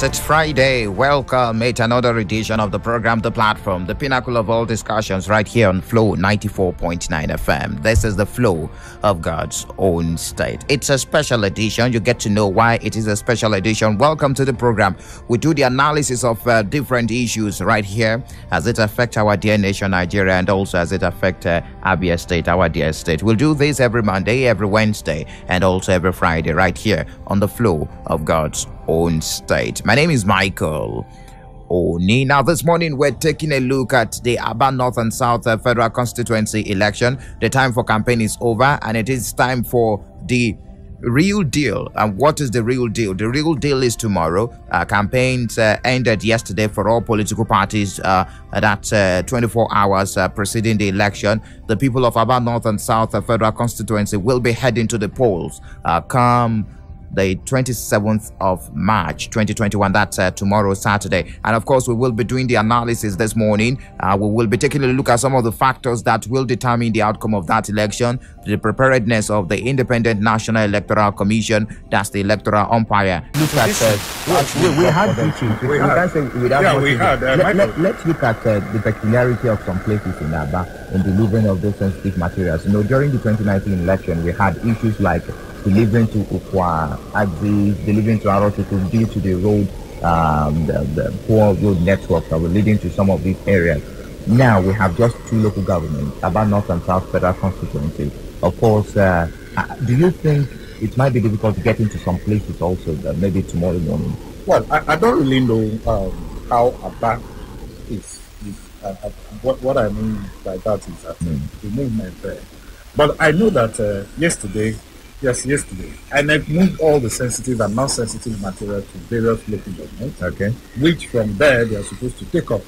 it's Friday. Welcome. It's another edition of the program, The Platform, the pinnacle of all discussions right here on Flow 94.9 FM. This is the flow of God's own state. It's a special edition. You get to know why it is a special edition. Welcome to the program. We do the analysis of different issues right here as it affects our dear nation, Nigeria, and also as it affects Abia State, our dear state. We'll do this every Monday, every Wednesday, and also every Friday right here on the flow of God's own state. My name is Michael Oni. Now, this morning we're taking a look at the Aba North and South Federal Constituency election. The time for campaign is over, and it is time for the real deal. And what is the real deal? The real deal is tomorrow. Campaigns ended yesterday for all political parties. That's 24 hours preceding the election. The people of Aba North and South Federal Constituency will be heading to the polls come the 27th of March 2021. That's tomorrow, Saturday. And of course, we will be doing the analysis this morning. We will be taking a look at some of the factors that will determine the outcome of that election, the preparedness of the Independent National Electoral Commission, that's the electoral umpire. Look at we had issues. Let's look at the peculiarity of some places in Aba in delivering of those sensitive materials. You know, during the 2019 election, we had issues like delivering to Ukwa, delivering to Arotutu due to the road, the poor road network that were leading to some of these areas. Now we have just two local governments, Aba North and South Federal Constituency. Of course, do you think it might be difficult to get into some places also, maybe tomorrow morning? Well, I don't really know how Aba is. What I mean by that is that the movement there. But I know that yesterday, INEC moved all the sensitive and non-sensitive material to various local governments. Okay. Which from there they are supposed to take up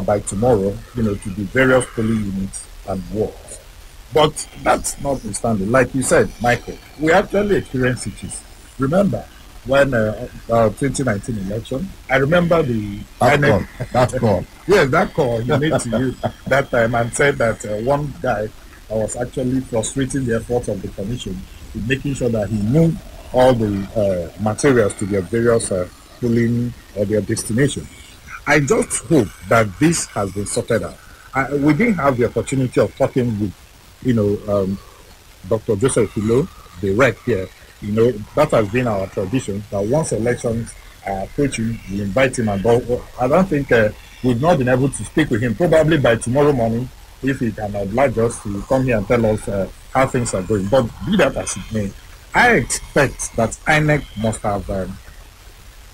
by tomorrow, to the various polling units and wards. But that's notwithstanding, like you said, Michael, we actually experienced it. Remember when 2019 election? I remember the that call. Yes, that call he made to you that time and said that one guy was actually frustrating the efforts of the commission, making sure that he moved all the materials to their various polling or their destination. I just hope that this has been sorted out. We didn't have the opportunity of talking with, Dr. Joseph Hilo, the rec here. That has been our tradition, that once elections are approaching, we invite him and all. I don't think we've not been able to speak with him. Probably by tomorrow morning, if he can oblige us, he will come here and tell us how things are going. But be that as it may, I expect that INEC must have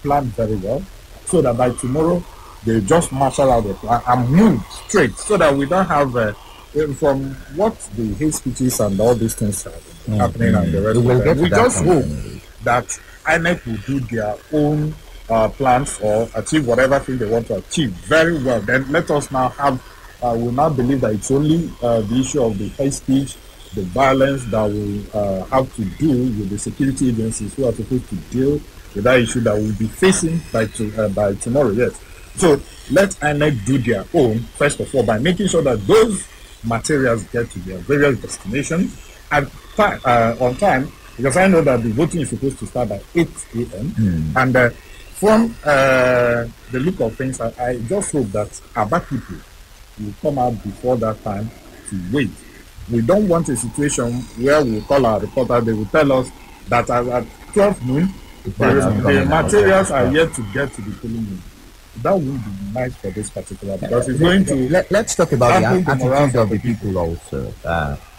planned very well, so that by tomorrow they just marshal out the plan and move straight, so that we don't have from what the hate speeches and all these things are happening and the rest of them. We just hope that INEC will do their own plans or achieve whatever thing they want to achieve very well. Then let us now have will not believe that it's only the issue of the hate speech, the violence that will have to do with the security agencies who are supposed to deal with that issue that we'll be facing by tomorrow. Yes. So let INEC do their own, first of all, by making sure that those materials get to their various destinations and on time, because I know that the voting is supposed to start by 8 a.m. And from the look of things, I just hope that Aba people will come out before that time to wait. We don't want a situation where we call our reporter, they will tell us that at 12 noon, the materials are yet to get to the polling unit. That wouldn't be nice for this particular, because it's going to... Let's talk about the attitude of the people also.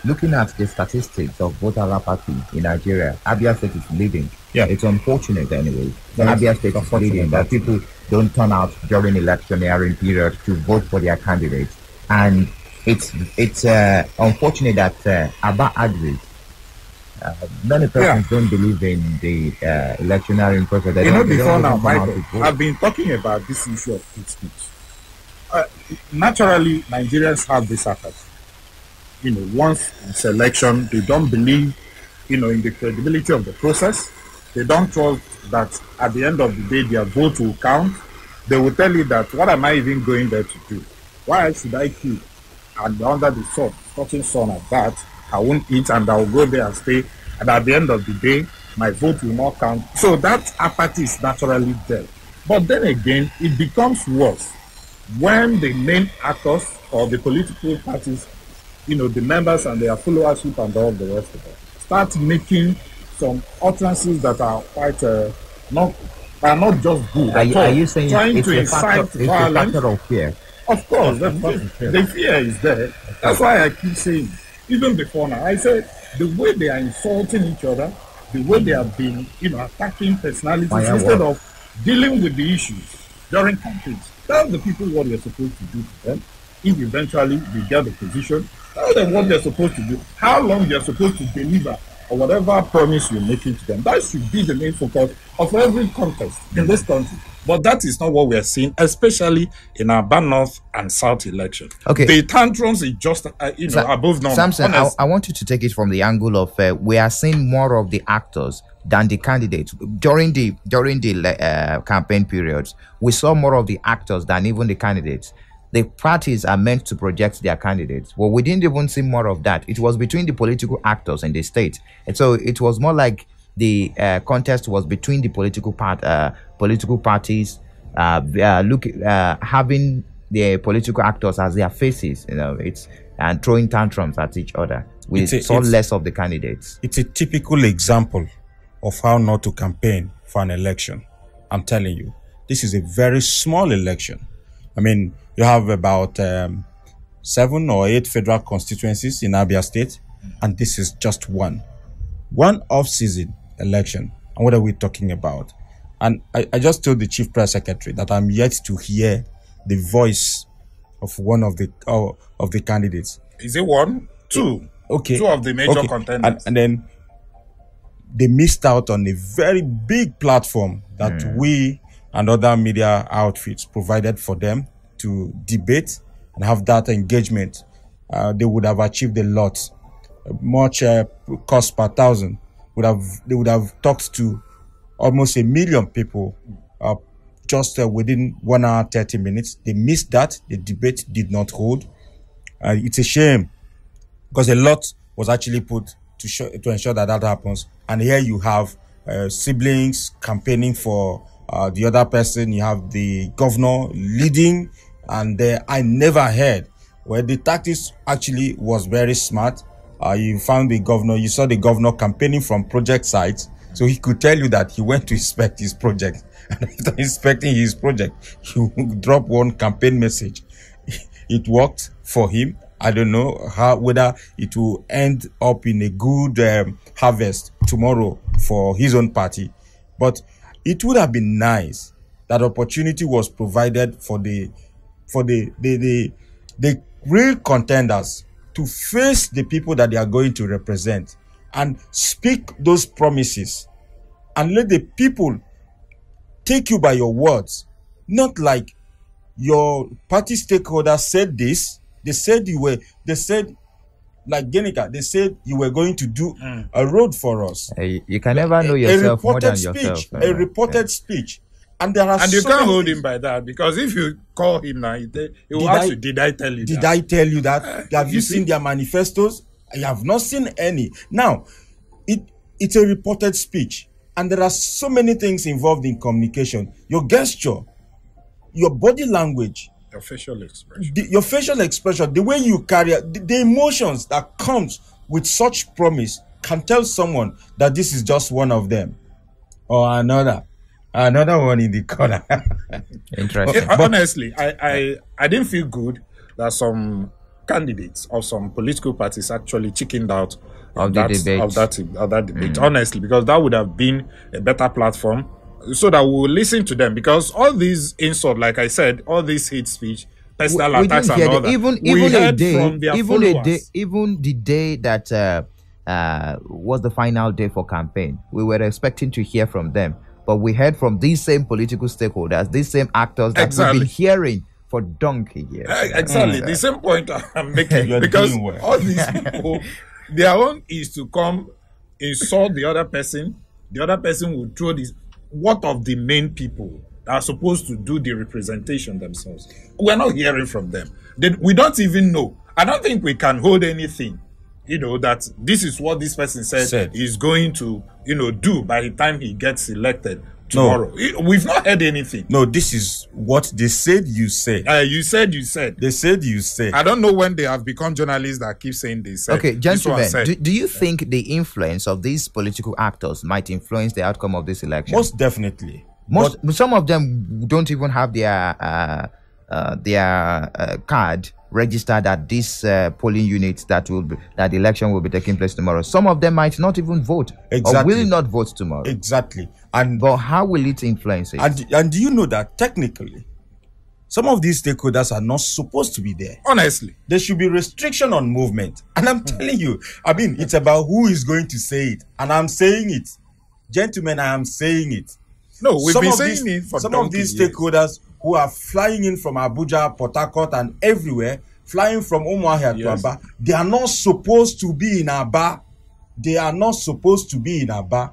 Looking at the statistics of voter apathy in Nigeria, Abia State is leading. Yeah. It's unfortunate anyway. Abia State is leading, that people don't turn out during electioneering period to vote for their candidates. And it's unfortunate that Aba agrees. Many persons don't believe in the electioneering process. Before now, Michael, I've been talking about this issue of hate speech. Naturally, Nigerians have this apathy. Once it's election, they don't believe, in the credibility of the process. They don't trust that at the end of the day, their vote will count. They will tell you that, what am I even going there to do? Why should I queue? And under the sun, scorching sun at that, I won't eat and I will go there and stay. And at the end of the day, my vote will not count. So that apathy is naturally there. But then again, it becomes worse when the main actors or the political parties, the members and their followership and all the rest of it, start making some utterances that are quite not just good. Are you saying trying it's to a incite factor, violence? It's a factor of fear? Of course, the fear is there. That's why I keep saying, even before now, I said the way they are insulting each other, the way they have been, attacking personalities instead of dealing with the issues during campaigns. Tell the people what they're supposed to do to them. If eventually they get the position, tell them what they're supposed to do, how long they're supposed to deliver, or whatever promise you're making to them. That should be the main focus of every contest in this country. But that is not what we are seeing, especially in our North and South election. Okay. The tantrums is just, above normal. Samson, I want you to take it from the angle of we are seeing more of the actors than the candidates. During the campaign periods, we saw more of the actors than even the candidates. The parties are meant to project their candidates. Well, we didn't even see more of that. It was between the political actors in the state. And so it was more like the contest was between the political parties having the political actors as their faces, and throwing tantrums at each other. We saw less of the candidates. It's a typical example of how not to campaign for an election. I'm telling you, this is a very small election. I mean, you have about 7 or 8 federal constituencies in Abia State, and this is just one off-season election. And what are we talking about? And I just told the chief press secretary that I'm yet to hear the voice of one of the candidates. Is it one? 2? Okay. 2 of the major contenders. And then they missed out on a very big platform that we and other media outfits provided for them to debate and have that engagement. They would have achieved a lot. Much cost per thousand. They would have talked to almost 1 million people just within 1 hour 30 minutes. They missed that. The debate did not hold. It's a shame because a lot was actually put to ensure that happens. And here you have siblings campaigning for the other person. You have the governor leading, and I never heard where the tactics actually was very smart. You saw the governor campaigning from project sites, so he could tell you that he went to inspect his project. And after inspecting his project, he would drop one campaign message. It worked for him. I don't know whether it will end up in a good harvest tomorrow for his own party, but it would have been nice that opportunity was provided for the real contenders to face the people that they are going to represent and speak those promises, and let the people take you by your words, not like your party stakeholders said this. They said like Genica, they said you were going to do a road for us. You can never know yourself more than yourself. A reported speech. And there are you can't hold him by that, because if you call him now, he will ask you, did I tell you that? Did I tell you that? Have you seen their manifestos? I have not seen any. Now, it's a reported speech. And there are so many things involved in communication. Your gesture, your body language, your facial expression. Your facial expression, the way you carry the emotions that comes with such promise can tell someone that this is just one of them or another one in the corner. Interesting. Honestly, I didn't feel good that some candidates of some political parties actually chickened out of that debate. Honestly, because that would have been a better platform, so that we'll listen to them, because all these insults, like I said, all this hate speech, personal attacks and all that, even the day that was the final day for campaign, we were expecting to hear from them, but we heard from these same political stakeholders, these same actors that we've been hearing for donkey years. Exactly, the same point I'm making, because all these people, their own is to come insult the other person. The other person will throw this. What of the main people that are supposed to do the representation themselves? We're not hearing from them. We don't even know. I don't think we can hold anything, that this is what this person said he's going to, do by the time he gets elected tomorrow. We've not heard anything. No, this is what they said you said. You said. They said you said. I don't know when they have become journalists that keep saying they said. Okay, gentlemen, said. do you think the influence of these political actors might influence the outcome of this election? Most definitely. Some of them don't even have their card registered at this polling unit that the election will be taking place tomorrow. Some of them might not even vote, exactly, or will not vote tomorrow. Exactly. But how will it influence it? And do you know that technically, some of these stakeholders are not supposed to be there? Honestly, there should be restriction on movement. And I'm telling you, I mean, it's about who is going to say it, and I'm saying it, gentlemen. I am saying it. No, we've been saying it for some of these stakeholders who are flying in from Abuja, Port Harcourt, and everywhere, flying from Umuahia to Aba. They are not supposed to be in Aba. They are not supposed to be in Aba.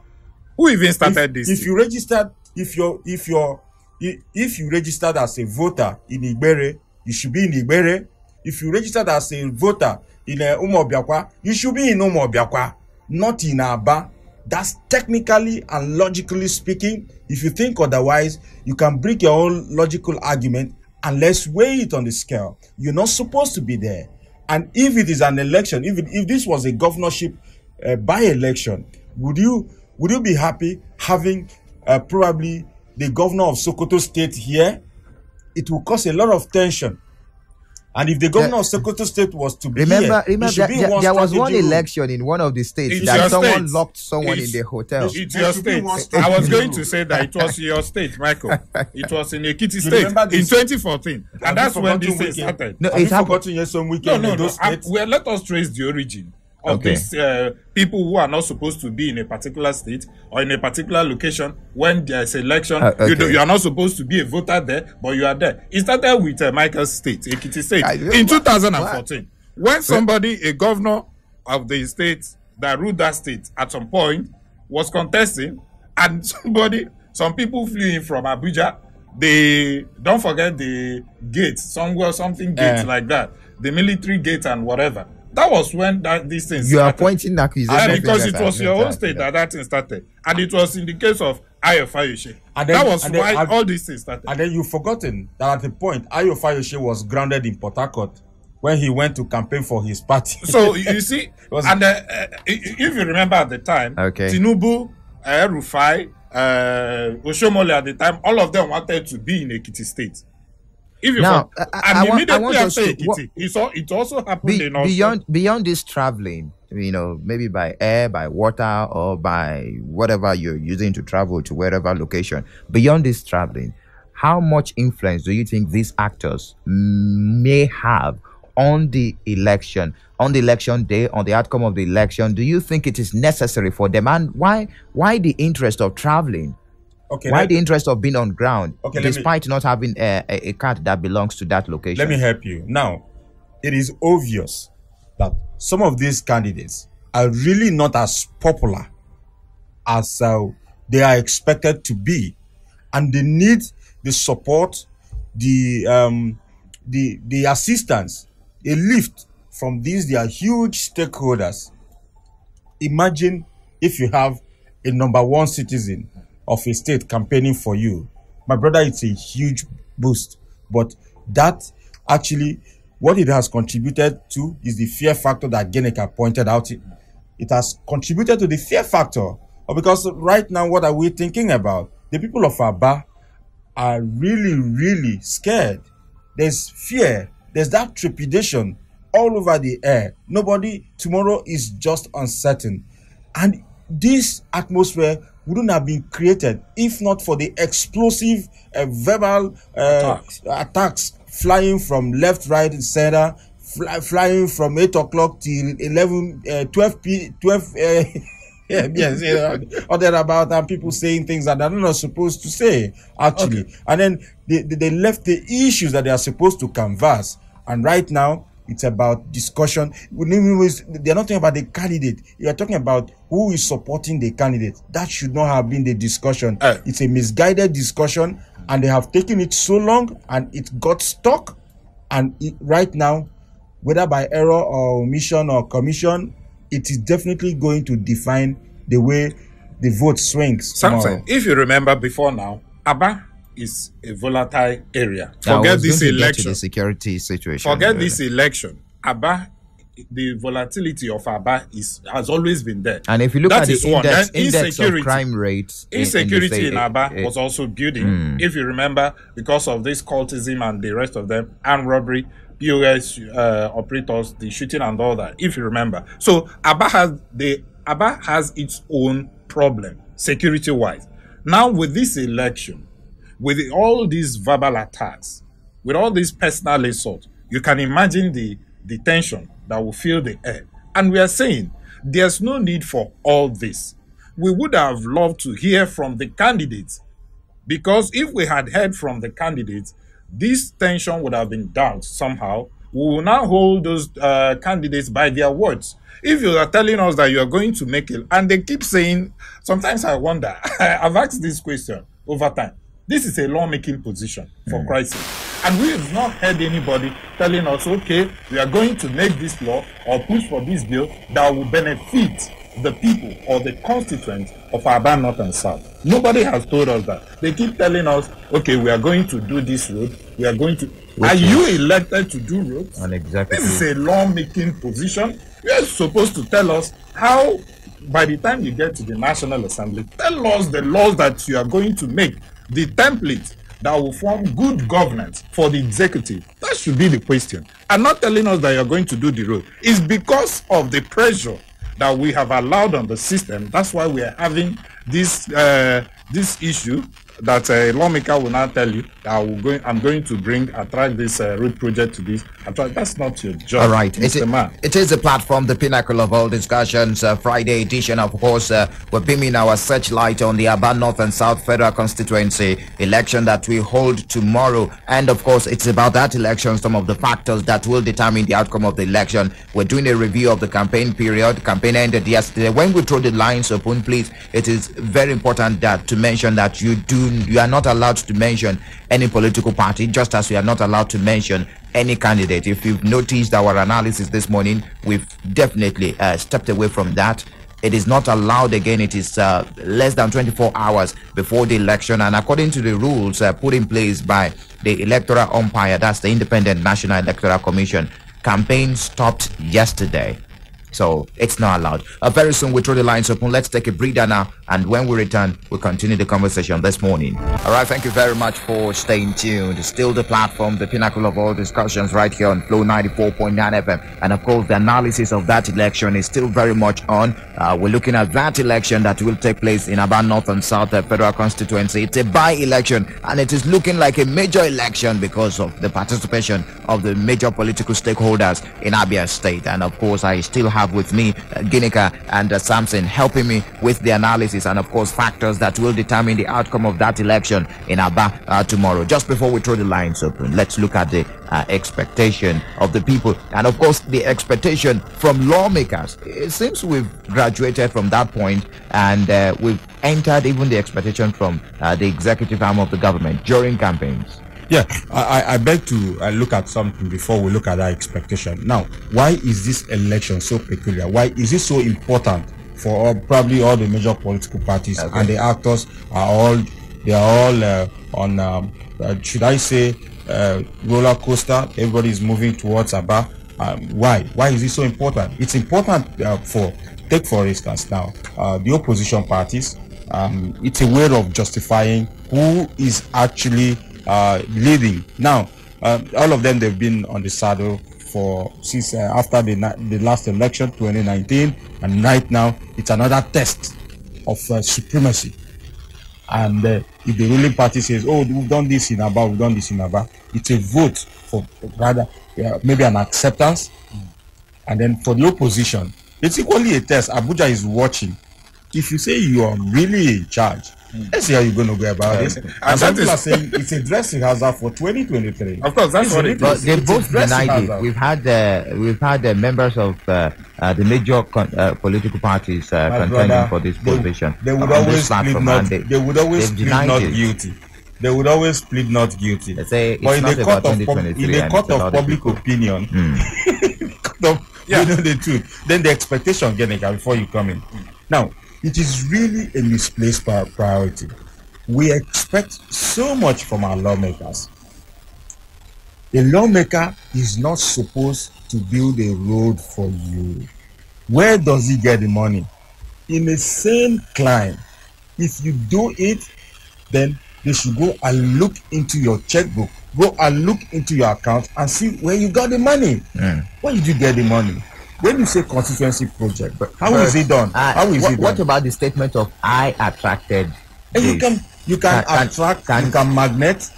Who even started this? If you registered, if you registered as a voter in Igbere, you should be in Igbere. If you registered as a voter in Umuobiakwa, you should be in Umuobiakwa, not in Aba. That's technically and logically speaking. If you think otherwise, you can bring your own logical argument and let's weigh it on the scale. You're not supposed to be there. And if it is an election, if this was a governorship by-election, would you be happy having probably the governor of Sokoto State here? It will cause a lot of tension. And if the governor of Sokoto State was to be remember, there was one election in one of the states that someone locked someone in the hotel. It's your state. I was going to say that it was your state, Michael. It was in Ekiti State in 2014, and that's when this thing started. No, it's forgotten some weekend. No. Well, let us trace the origin of these people who are not supposed to be in a particular state or in a particular location when there's election. You are not supposed to be a voter there, but you are there. It started with Michael's state, Ekiti State, in 2014. When somebody, a governor of the state that ruled that state at some point, was contesting, and some people flew in from Abuja. They don't forget the gate, something gate like that, the military gate and whatever. That was when these things you started. are pointing accusations because it was your own state that thing started, and it was in the case of Ayo Fayose. That was why all these things started. And then you've forgotten that at the point Ayo Fayose was grounded in Port Harcourt when he went to campaign for his party. So you see, and if you remember at the time, Tinubu, Rufai, Oshomole at the time, all of them wanted to be in Ekiti State. Now, immediately after Ekiti, it also happened in beyond this traveling, maybe by air, by water, or by whatever you're using to travel to wherever location. Beyond this traveling, how much influence do you think these actors may have on the election day, on the outcome of the election? Do you think it is necessary for them? And why the interest of traveling? Why the interest of being on ground, despite not having a card that belongs to that location? Let me help you. Now, it is obvious that some of these candidates are really not as popular as they are expected to be, and they need the support, the assistance, a lift from their huge stakeholders. Imagine if you have a number one citizen of a state campaigning for you. My brother, it's a huge boost. But that actually, what it has contributed to is the fear factor that Geneka pointed out. It has contributed to the fear factor. Because right now, what are we thinking about? The people of Aba are really, really scared. There's fear. There's that trepidation all over the air. Tomorrow is just uncertain. And this atmosphere wouldn't have been created if not for the explosive verbal attacks flying from left, right, and center, flying from 8 o'clock till 12 or thereabout, and people saying things that they're not supposed to say, actually. And then they left the issues that they are supposed to canvass. And right now, it's about discussion. They're not talking about the candidate. You're talking about who is supporting the candidate. That should not have been the discussion. It's a misguided discussion, and they have taken it so long, and it got stuck. And right now, whether by error or omission or commission, it is definitely going to define the way the vote swings Something. tomorrow. If you remember before now, Aba is a volatile area. I Forget was this going to get to election. the security situation. Forget this election. Aba, the volatility of Aba has always been there. And if you look That at the is one. index, Then index of crime rates, insecurity in Aba it- was also building. If you remember, because of this cultism and the rest of them, armed robbery, POS operators, the shooting and all that. If you remember, so Aba has its own problem security-wise. Now with this election, with all these verbal attacks, with all these personal assault, you can imagine the tension that will fill the air. And we are saying there's no need for all this. We would have loved to hear from the candidates, because if we had heard from the candidates, this tension would have been down somehow. We will now hold those candidates by their words. If you are telling us that you are going to make it, and they keep saying, sometimes I wonder, I've asked this question over time. This is a lawmaking position, for Christ's sake. And we have not heard anybody telling us, okay, we are going to make this law or push for this bill that will benefit the people or the constituents of Aba North and South. Nobody has told us that. They keep telling us, okay, we are going to do this road. We are going to... Are you elected to do roads? An executive. This is a lawmaking position. You are supposed to tell us how, by the time you get to the National Assembly, tell us the laws that you are going to make, the template that will form good governance for the executive. That should be the question. And not telling us that you're going to do the road. It's because of the pressure that we have allowed on the system. That's why we are having this issue that a lawmaker will now tell you that I'm going to attract this road project to this. That's not your job. All right. Mr. Man. It is the platform, the pinnacle of all discussions. Friday edition, of course, we're beaming our searchlight on the Aba North and South Federal Constituency election that we hold tomorrow. And of course, it's about that election, some of the factors that will determine the outcome of the election. We're doing a review of the campaign period. Campaign ended yesterday. When we throw the lines open, please, it is very important that to mention that you are not allowed to mention any political party, just as we are not allowed to mention any candidate. If you've noticed our analysis this morning, we've definitely stepped away from that. It is not allowed again. It is less than 24 hours before the election, and according to the rules put in place by the electoral umpire, that's the Independent National Electoral Commission, campaign stopped yesterday. So it's not allowed. Very soon we'll throw the lines open. Let's take a breather now, and when we return, we'll continue the conversation this morning. All right, thank you very much for staying tuned. Still the platform, the pinnacle of all discussions, right here on Flow 94.9 FM. And of course, the analysis of that election is still very much on. We're looking at that election that will take place in Aba North and South Federal Constituency. It's a by-election, and it is looking like a major election because of the participation of the major political stakeholders in Abia State. And of course, I still have with me Ginika and Samson helping me with the analysis and of course factors that will determine the outcome of that election in Aba tomorrow. Just before we throw the lines open, let's look at the expectation of the people and of course the expectation from lawmakers. It seems we've graduated from that point, and we've entered even the expectation from the executive arm of the government during campaigns. Yeah, I beg to look at something before we look at that expectation. Now, why is this election so peculiar? Why is it so important for probably all the major political parties? Okay. And the actors are all on should I say roller coaster? Everybody is moving towards Aba. Why is it so important? It's important take for instance now the opposition parties. It's a way of justifying who is actually leading. Now, all of them, they've been on the saddle since after the last election, 2019, and right now it's another test of supremacy. And if the ruling party says, "Oh, we've done this in Aba," it's a vote for rather maybe an acceptance. And then for the opposition, it's equally a test. Abuja is watching. If you say you are really in charge, let's see how you're going to go about this. And some people are saying it's a dress rehearsal for 2023. Of course, that's what it is. But they both denied it. We've had members of the major political parties contending for this position. They would always plead not guilty. They would always plead not guilty. They say it's but in not the about court 2023 in the court of public opinion, you know the truth. Then the expectation, Genica, before you come in. Now, it is really a misplaced priority. We expect so much from our lawmakers. A lawmaker is not supposed to build a road for you. Where does he get the money? In a sane climb, if you do it, then they should go and look into your checkbook, go and look into your account and see where you got the money. Where did you get the money? When you say constituency project, how is it done? How is it done? What about the statement of I attracted? And you can attract, you can magnet,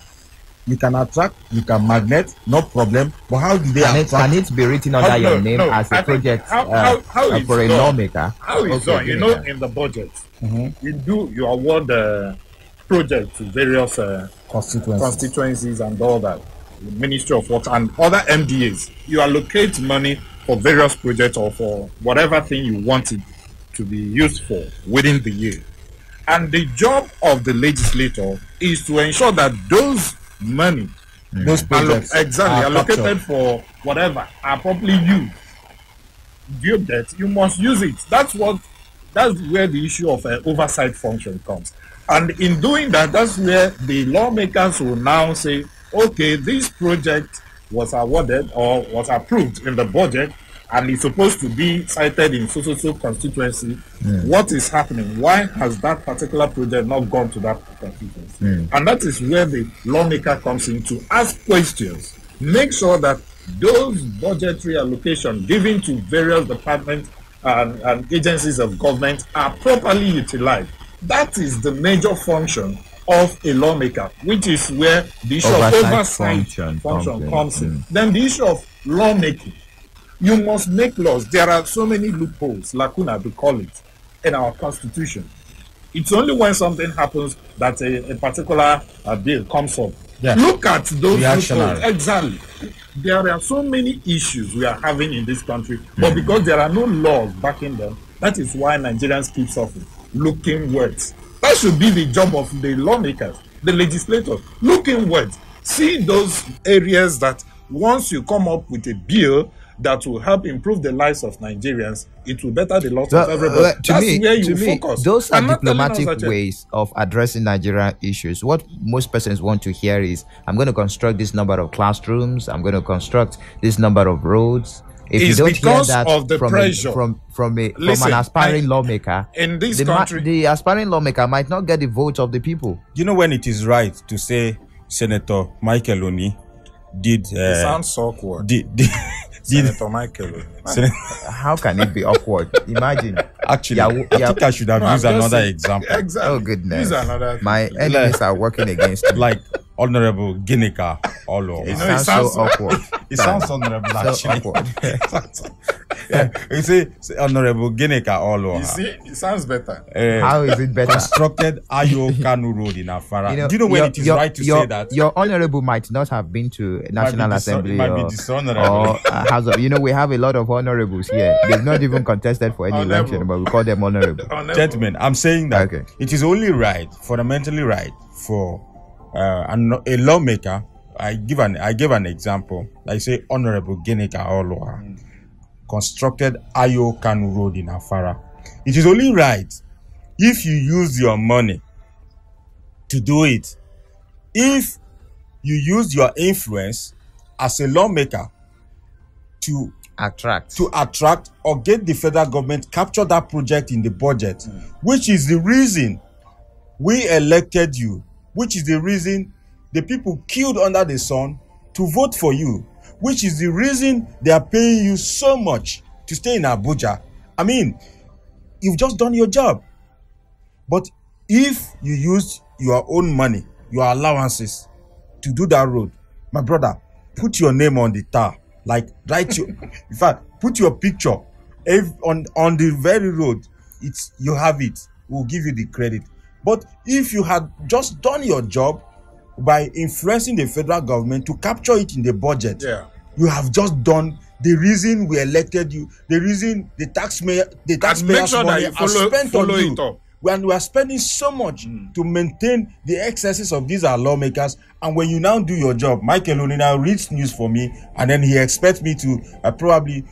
you can attract, you can magnet, no problem. But how do they attract? Can it be written under your name as a project for a lawmaker? How is done? You know, in the budget, you award the project to various constituencies and all that. The Ministry of Water and other MDAs. You allocate money for various projects or for whatever thing you want it to be used for within the year. And the job of the legislator is to ensure that those money, those projects allocated for whatever, are properly used. Do you get? You must use it. That's where the issue of oversight function comes. And in doing that, that's where the lawmakers will now say, okay, this project was awarded or was approved in the budget and is supposed to be cited in so constituency. What is happening? Why has that particular project not gone to that constituency? And that is where the lawmaker comes in to ask questions. Make sure that those budgetary allocations given to various departments and agencies of government are properly utilized. That is the major function of a lawmaker, which is where the issue of oversight function comes in. Then the issue of lawmaking. You must make laws. There are so many loopholes, lacuna we call it, in our constitution. It's only when something happens that a particular bill comes up. Yeah. Look at those Reactionary. loopholes. Exactly. There are so many issues we are having in this country, but because there are no laws backing them, that is why Nigerians keep suffering. Looking words. That should be the job of the lawmakers, the legislators. Look inwards. See those areas that once you come up with a bill that will help improve the lives of Nigerians, it will better the lives of everybody. That's where you focus. Those are diplomatic ways of addressing Nigerian issues. What most persons want to hear is, I'm going to construct this number of classrooms, I'm going to construct this number of roads. If you don't hear that of the pressure from an aspiring lawmaker in this country, the aspiring lawmaker might not get the vote of the people. You know when it is right to say Senator Michael Oni did? It sounds so awkward. Senator Michael. How can it be awkward? Imagine. Actually, I think I should have used another example. Exactly. Oh goodness! Use another My enemies are working against me. Like Honorable Ginika Olo. It sounds so awkward. It sounds honorable So actually. awkward. You say Honorable Ginika Olo. You see, it sounds better. How is it better? Constructed Ayo Kanu Road in Afara. Do you know when it is right to say that? Your honorable might not have been to National Assembly might be or dishonorable. House of. You know, we have a lot of honorables here. They've not even contested for any Honorable. election, but we call them honorable. Gentlemen, I'm saying that Okay. it is only right, fundamentally right, for a lawmaker. I give an example. I say Honorable Ginika Oloa constructed Ayo Kanu Road in Afara. It is only right if you use your money to do it. If you use your influence as a lawmaker to attract or get the federal government capture that project in the budget, which is the reason we elected you, which is the reason the people killed under the sun to vote for you, which is the reason they are paying you so much to stay in Abuja. I mean, you've just done your job. But if you used your own money, your allowances to do that road, my brother, put your name on the tar. Like, write your, in fact, put your picture on the very road. You have it. We'll give you the credit. But if you had just done your job by influencing the federal government to capture it in the budget, you have just done the reason we elected you, the reason the taxpayers' make sure money that you are spent on follow you. it up. when we are spending so much to maintain the excesses of these our lawmakers, and when you now do your job, Michael only now reads news for me, and then he expects me to probably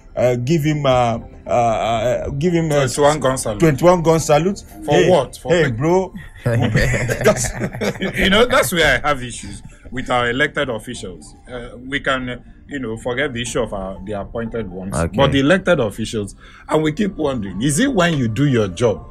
give him 21 gun salute. 21 gun salute. For what? For bro. That's where I have issues with our elected officials. We can, forget the issue of the appointed ones, but the elected officials, and we keep wondering, is it when you do your job?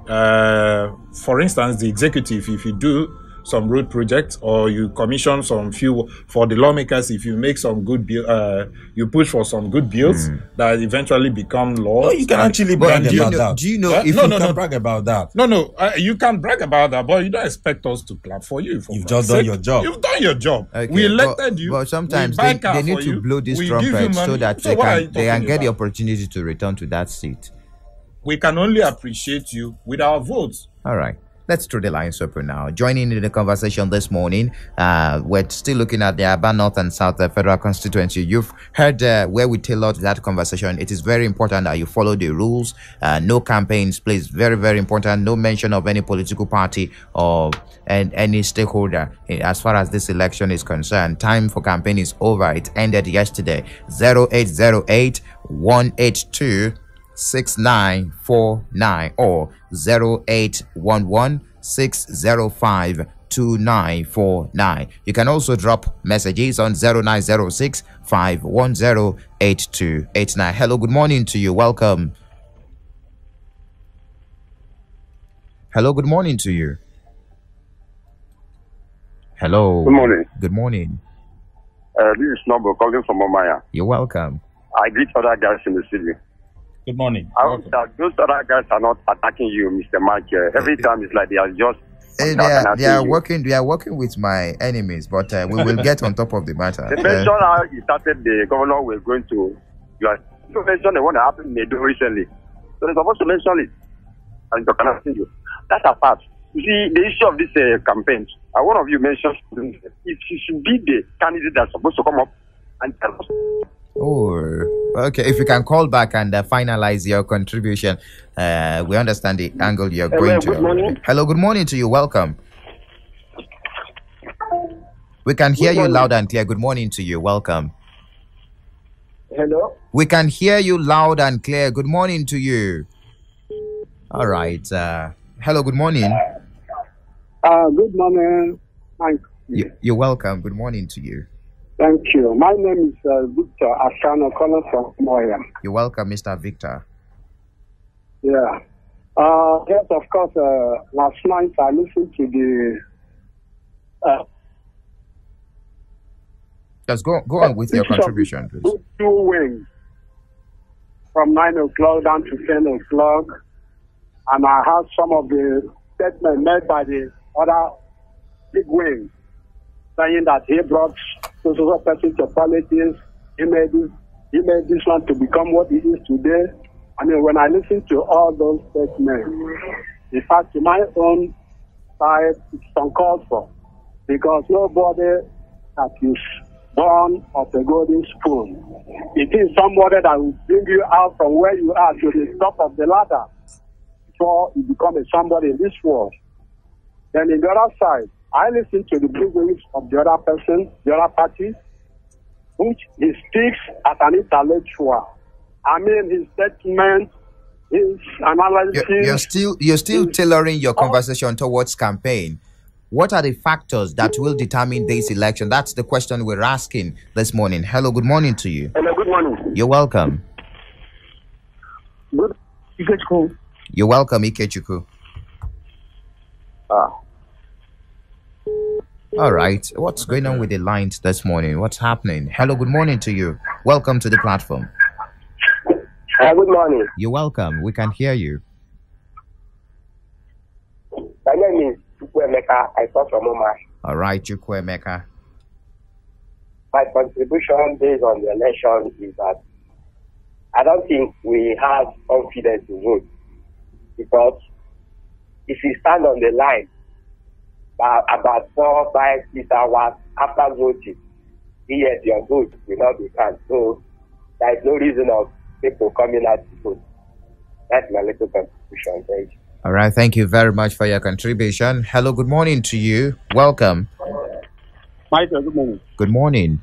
For instance, the executive, if you do some road projects or you commission some few for the lawmakers, if you make some good bill, you push for some good bills that eventually become law. No, you can actually brag about that. Do you know if you can can brag about that? No, you can brag about that, but you don't expect us to clap for you. You've just done your job. You've done your job. Okay, we elected you. But sometimes they need to blow this trumpet so that they can get the opportunity to return to that seat. We can only appreciate you with our votes. All right. Let's throw the lines open now. Joining in the conversation this morning, we're still looking at the Aba North and South Federal Constituency. You've heard where we tailored that conversation. It is very important that you follow the rules. No campaigns, please. Very, very important. No mention of any political party or any stakeholder as far as this election is concerned. Time for campaign is over. It ended yesterday. 0808 182 6949 or 0811 605 2949. You can also drop messages on 0906 510 8289. Hello, good morning to you. Welcome. Hello, good morning to you. Hello. Good morning. Good morning. This is Noble calling from Omaya. You're welcome. I greet other guys in the city. Good morning. I hope that those other guys are not attacking you, Mr. Mike. Every time it's like they are just. They are working with my enemies, but we will get on top of the matter. They mentioned how you started the governor was going to. You mentioned the one that happened in Edo recently. So they're supposed to mention it. And you're connecting you. That's apart. You see, the issue of this campaign, one of you mentioned it should be the candidate that's supposed to come up and tell us. Oh, okay. If you can call back and finalize your contribution, we understand the angle you're going to. Good morning. Hello, good morning to you. Welcome. We can hear you loud and clear. Good morning to you. Welcome. Hello. We can hear you loud and clear. Good morning to you. All right. Hello, good morning. Good morning. Thank you. You're welcome. Good morning to you. Thank you. My name is Victor Asano, calling from Moya. You're welcome, Mr. Victor. Yeah. Yes, of course, last night I listened to the... Just go on with your contribution, please. Two wings, from 9 o'clock down to 10 o'clock. And I heard some of the statements made by the other big wing, saying that he brought social person to politics, he made this one to become what he is today. I mean, when I listen to all those statements, in fact, to my own side, it's uncalled for, because nobody that is born of a golden spoon. It is somebody that will bring you out from where you are to the top of the ladder before you become somebody in this world. Then in the other side, I listen to the blueberries of the other person, the other party, which he speaks as an intellectual. I mean, his statement, his analysis. You're still tailoring your conversation towards campaign. What are the factors that will determine this election? That's the question we're asking this morning. Hello, good morning to you. Hello, good morning. You're welcome. Good. Ikechukwu. You're welcome, Ikechukwu. All right. What's going on with the lines this morning? What's happening? Hello, good morning to you. Welcome to the platform. Good morning. You're welcome. We can hear you. My name is Chukwuemeka. I come from Omar. All right, Chukwuemeka. My contribution based on the election is that I don't think we have confidence to vote, because if you stand on the line about 4, 5, 6 hours after voting, yet your vote will not be counted. So there is no reason of people coming out to vote. That's my little contribution. Thank you. All right. Thank you very much for your contribution. Hello. Good morning to you. Welcome. Michael, good morning. Good morning.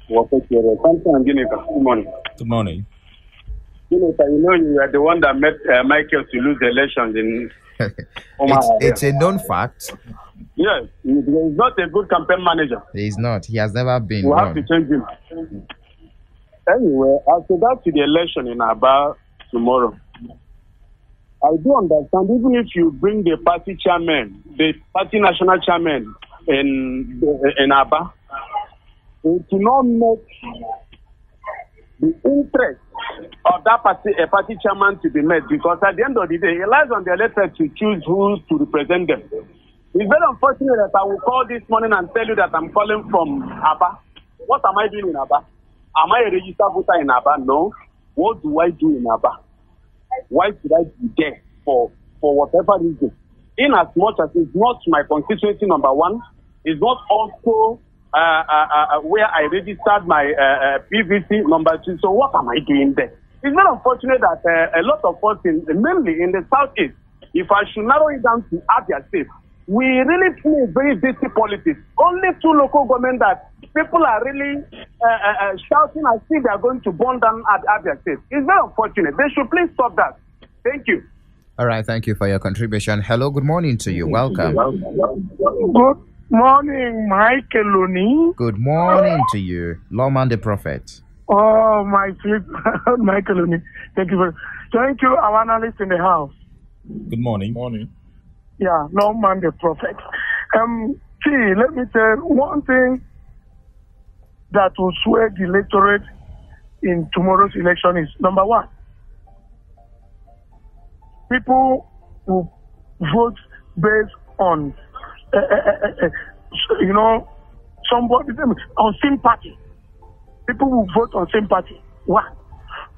Good morning. Good morning. You know, you are the one that met Michael to lose the elections in Omaha. It's a known fact. Yes, he's not a good campaign manager. He's not. He has never been. We'll have to change him. Anyway, as regards to the election in Aba tomorrow, I do understand, even if you bring the party chairman, the party national chairman in Aba, it will not make the interest of that party chairman to be met, because at the end of the day, it lies on the electorate to choose who to represent them. It's very unfortunate that I will call this morning and tell you that I'm calling from Aba. What am I doing in Aba? Am I a registered voter in Aba? No. What do I do in Aba? Why should I be there for whatever reason? In as much as it's not my constituency, number one, it's not also where I registered my PVC, number two. So what am I doing there? It's very unfortunate that a lot of us, mainly in the southeast, if I should narrow it down to Abia State, we really play very dirty politics. Only 2 local governments that people are really shouting as if they are going to burn down at Abia State. It's very unfortunate. They should please stop that. Thank you. All right. Thank you for your contribution. Hello. Good morning to you. Welcome. Good morning, Michael Oni. Good morning to you. Lawman the Prophet. Oh, my sweet Michael Oni. Thank you Thank you, our analyst in the house. Good morning. Morning. Yeah, Lawman the Prophet. See, let me tell you one thing that will sway the electorate in tomorrow's election is, number one, people will vote based on, somebody, on sympathy. People will vote on sympathy. One.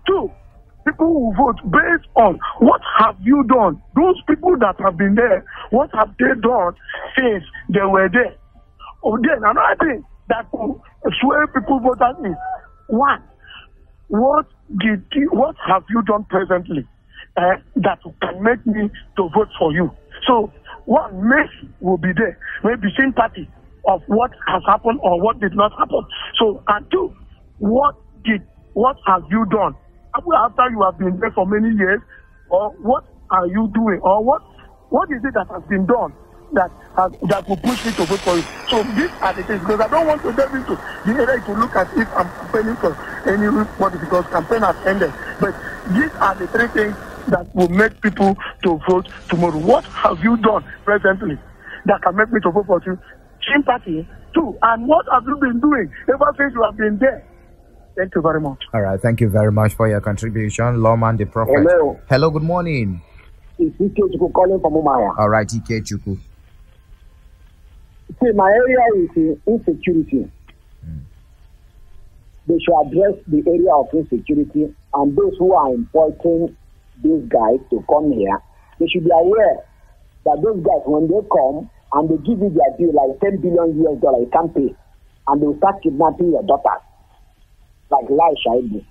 Two, people will vote based on what have you done. Those people that have been there, what have they done since they were there? Or then another thing that will sway people voters is, one, what have you done presently that can make me to vote for you? So one mercy will be there, maybe sympathy of what has happened or what did not happen. So, and two, what have you done after you have been there for many years, or what are you doing, or what is it that has been done that will push me to vote for you? So these are the things, because I don't want to delve into the area to look at if I'm campaigning for anybody, because campaign has ended. But these are the 3 things that will make people to vote tomorrow. What have you done presently that can make me to vote for you? Sympathy, too. And what have you been doing ever since you have been there? Thank you very much. All right. Thank you very much for your contribution, Lawman the Prophet. Hello. Hello. Good morning. It's Ike Chuku calling from Umaya. All right, Ike Chuku. See, my area is insecurity. They should address the area of insecurity, and those who are importing these guys to come here, they should be aware that those guys, when they come and they give you their deal like $10 billion, you can't pay, and they will start kidnapping your daughters. Like Lai Shaibu.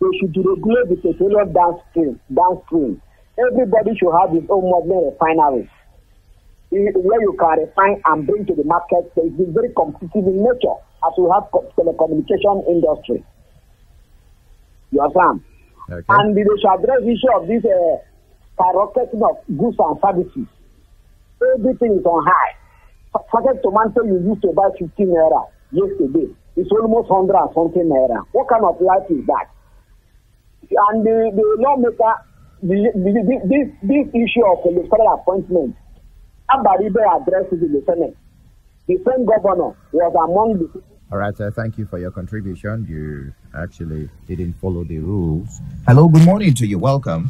They should regulate the petroleum downstream. Everybody should have his own modern refineries where you can refine and bring to the market. So it is very competitive in nature, as we have telecommunication industry. You understand? Okay. And they should address the issue of this skyrocketing of goods and services. Everything is on high. Packet tomato you used to buy 15 naira yesterday. It's almost 100 and something naira. What kind of life is that? And the lawmaker, this issue of electoral appointment, Abaribe addressed it in the Senate. The same governor was among the... All right, sir. Thank you for your contribution. You actually didn't follow the rules. Hello. Good morning to you. Welcome.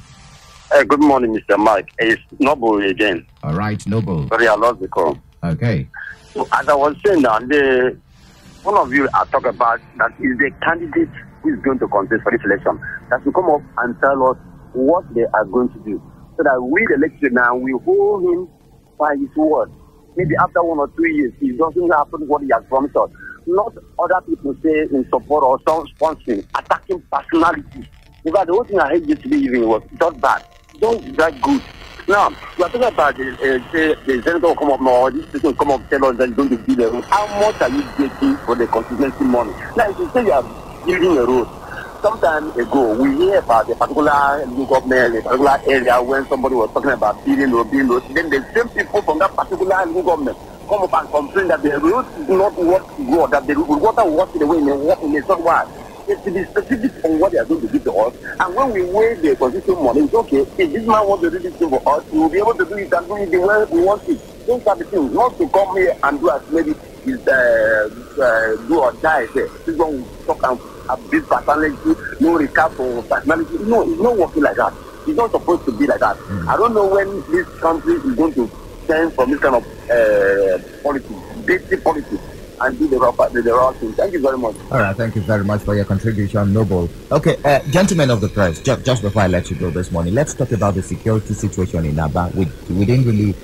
Good morning, Mr. Mike. It's Noble again. All right, Noble. Sorry, I lost the call. Okay. So, as I was saying now, one of you are talking about that is the candidate who is going to contest for this election that will come up and tell us what they are going to do, so that we, the electorate now, we hold him by his word. Maybe after 1 or 2 years, it doesn't happen what he has promised us. Not other people say in support or some sponsoring, attacking personalities. In fact, the whole thing I heard yesterday evening was not bad. Don't that good. Now, we are talking about the senator will come up now, this person will come up tell us that he's going to build a road. How much are you getting for the constituency money? Now, if you say you are building a road, some time ago, we hear about a particular government, a particular area when somebody was talking about building road. Then the same people from that particular government come up and complain that the road is not what God, that the water will wash it away in a short while. It's to be specific on what they are going to do to us. And when we weigh the constitution money, it's okay. If this man wants to do this thing for us, we will be able to do it and do it the way we want it. Those are the things. Not to come here and do as maybe is do or die. This one will talk and abuse personality, no recap for personality. No, it's not working like that. It's not supposed to be like that. I don't know when this country is going to turn from this kind of politics, basic politics, and do the right thing. Thank you very much. All right, thank you very much for your contribution, Noble. Okay, gentlemen of the press, just before I let you go this morning, let's talk about the security situation in Aba. We didn't really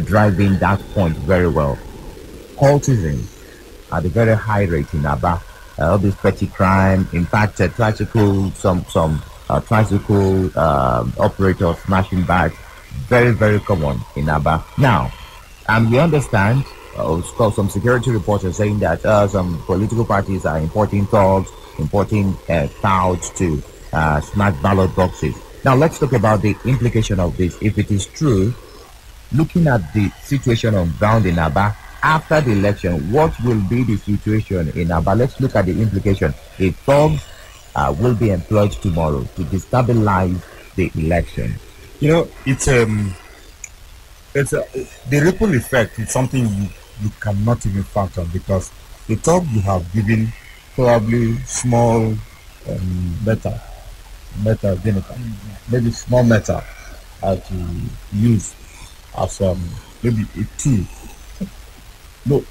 drive in that point very well. Cultism at a very high rate in Aba. All this petty crime, in fact, tricycle, some tricycle operators smashing bags, very, very common in Aba. Now, and we understand. Some security reports are saying that some political parties are importing thugs, importing crowds to smash ballot boxes. Now, let's talk about the implication of this. If it is true, looking at the situation on ground in Aba, after the election, what will be the situation in Aba? Let's look at the implication. If thugs will be employed tomorrow to destabilize the election. You know, it's the ripple effect is something you cannot even factor, because the talk you have given probably small metal vinegar, maybe small metal to use as maybe a tool. No,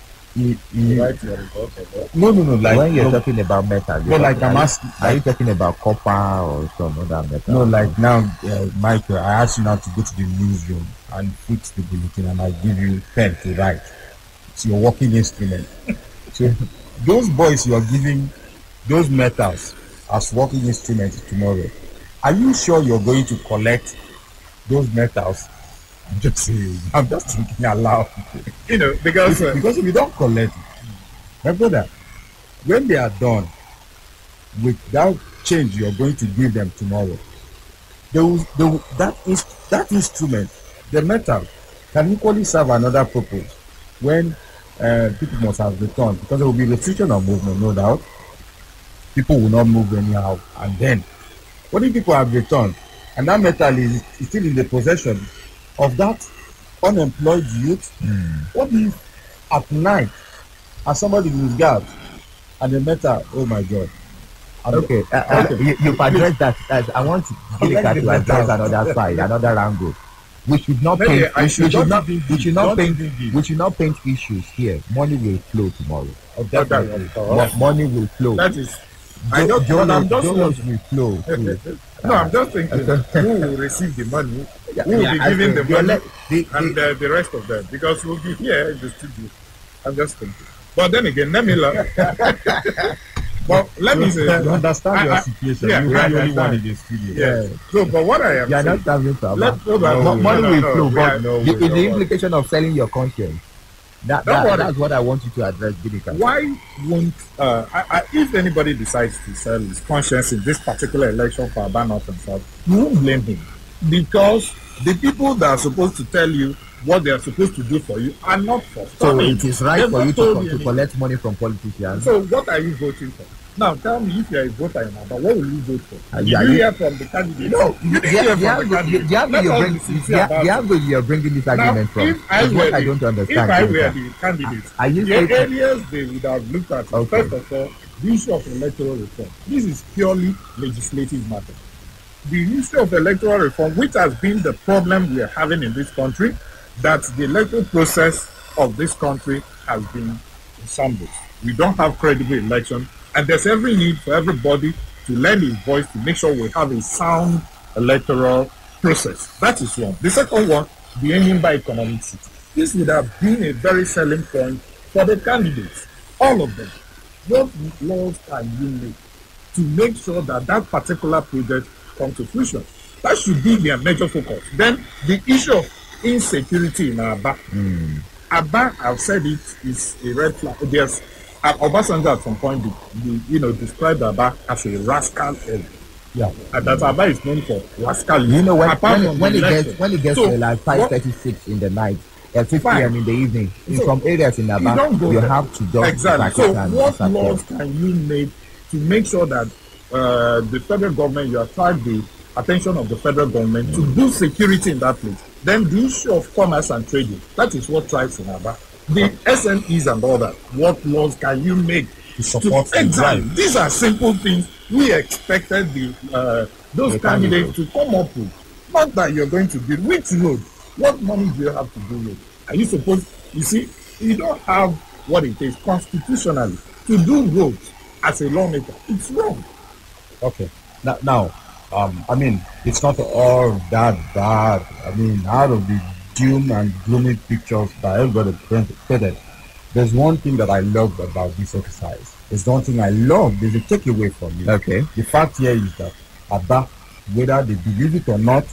no. Like when you're talking about metal, like I'm asking, are you talking about copper or some other metal? No, like now, Michael, I ask you now to go to the newsroom and fix the bulletin, and I give you pen to write. It's your working instrument. So those boys you are giving those metals as working instruments tomorrow, are you sure you're going to collect those metals? I'm just saying, I'm just thinking aloud. You know, because if you don't collect it, my brother, when they are done with that change you're going to give them tomorrow, that instrument, the metal, can equally serve another purpose when people must have returned, because there will be restriction of movement, no doubt. People will not move anyhow, and then what if people have returned and that metal is still in the possession of that unemployed youth? What if at night, as somebody who's got and the metal, oh my God. Okay, you've addressed that. I want to address another side, another angle. We should not paint. We should not paint issues here. Money will flow tomorrow. Money will flow. That is. I don't. Dollars will flow. No, I'm just thinking who will receive the money, who will be giving the money, and the rest of them, because we'll be here in the studio. I'm just thinking. But then again, let me But let me say, you understand your situation. Yeah, you are the only one in the studio. Yeah. So, but what I am saying, not having money will flow, but the implication of selling your conscience. That's what I want you to address, Binika. Why won't if anybody decides to sell his conscience in this particular election for Aba North and South, you won't blame him, because the people that are supposed to tell you what they are supposed to do for you are not for. So it is right for you to collect money from politicians. So what are you voting for? Now tell me, if you are a voter in Aba, what will you vote for? You hear from the candidate? No, the angle you're bringing this argument from is what I don't understand. If I were the candidate, the areas they would have looked at, first of all, the issue of electoral reform. This is purely legislative matter. The issue of electoral reform, which has been the problem we are having in this country, that the electoral process of this country has been in shambles. We don't have credible election, and there's every need for everybody to lend his voice to make sure we have a sound electoral process. That is one. The second one, the Enyimba Economic City. This would have been a very selling point for the candidates, all of them. What laws can you make to make sure that that particular project comes to fruition? That should be their major focus. Then the issue of insecurity in Aba. Aba, I've said it, is a red flag. There's Obasanjo at some point, described Aba as a rascal area. Yeah. And that Aba is known for rascal. You know, when when it gets to like 5:36 in the night, at 6 p.m. in the evening, in some areas in Aba, you have to just exactly. So what laws can you make to make sure that the federal government, you attract the attention of the federal government to do security in that place? Then the issue of commerce and trading, that is what thrives in Aba. The SMEs and all that, what laws can you make to support exactly? These are simple things we expected those candidates to come up with. Not that you're going to build which road. What money do you have to do with? Are you supposed, you see, you don't have what it takes constitutionally to do roads as a lawmaker. It's wrong. Okay. Now, I mean, it's not all that bad. I mean, out of the doom and gloomy pictures that everybody painted, there's one thing that I love about this exercise. There's one thing I love. There's a takeaway from me. Okay. The fact here is that Aba, whether they believe it or not,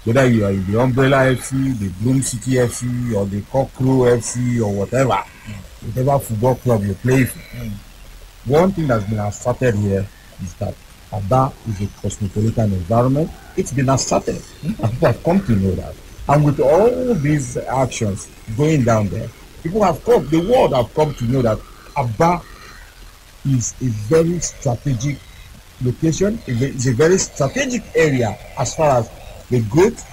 whether you are in the Umbrella FC, the Bloom City FC, or the Cockroach FC, or whatever football club you play for, one thing that's been asserted here is that Aba is a cosmopolitan environment. It's been asserted. People have come to know that. And with all these actions going down there, the world have come to know that Aba is a very strategic location. It's a very strategic area as far as the growth,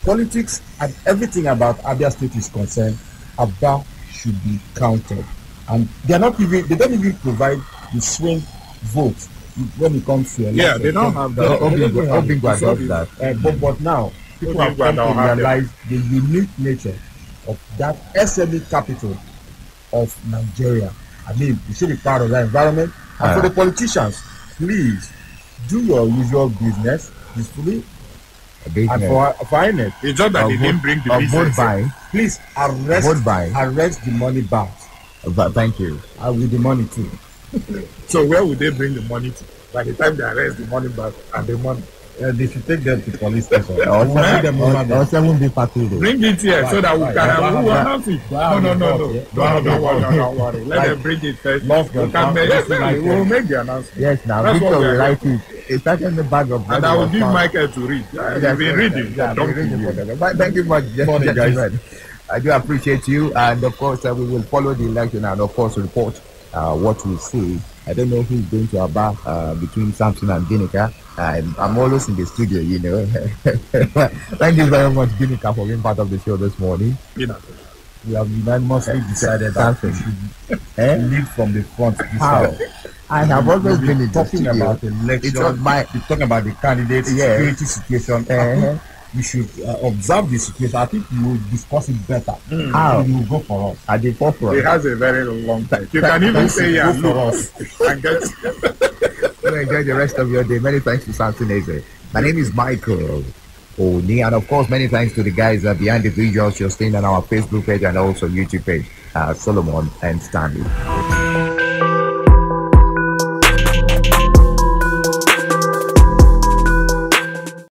politics, and everything about Abia State is concerned. Aba should be counted. And they don't even provide the swing vote when it comes to election. Yeah, they don't have that. Obingwa does that. But now, people have come to realize the unique nature of that SME capital of Nigeria. I mean, you should be proud of that environment. And for the politicians, please do your usual business peacefully. And for INEC, it's just that they didn't bring the business. Please arrest the money back. Thank you. With the money too. So where would they bring the money to? By the time they arrest the money back and the money. They should take them to the police station. Or 7B party. Bring it here so that we can announce it. No, don't worry. Let them bring it first. We'll make the announcement. Yes, now Victor will write it. It's actually in the bag of. And I will give Michael to read. He'll be reading. Thank you much, gentlemen. I do appreciate you, and of course we will follow the election and of course report what we see. I don't know who's going to Aba between Samson and Ginika. I'm always in the studio, you know. Thank you very much, Ginika, for being part of the show this morning. We have unanimously decided that we should lead from the front. I have always been talking about election. Talking about the candidates, security situation. We should observe the situation. I think we will discuss it better. How? We will go for us. At the forefront. It has a very long time. You can even say go for us. And get enjoy the rest of your day. Many thanks to Samson Eze. My name is Michael Oni, and of course many thanks to the guys behind the visuals you're seeing on our Facebook page and also YouTube page, Solomon and Stanley.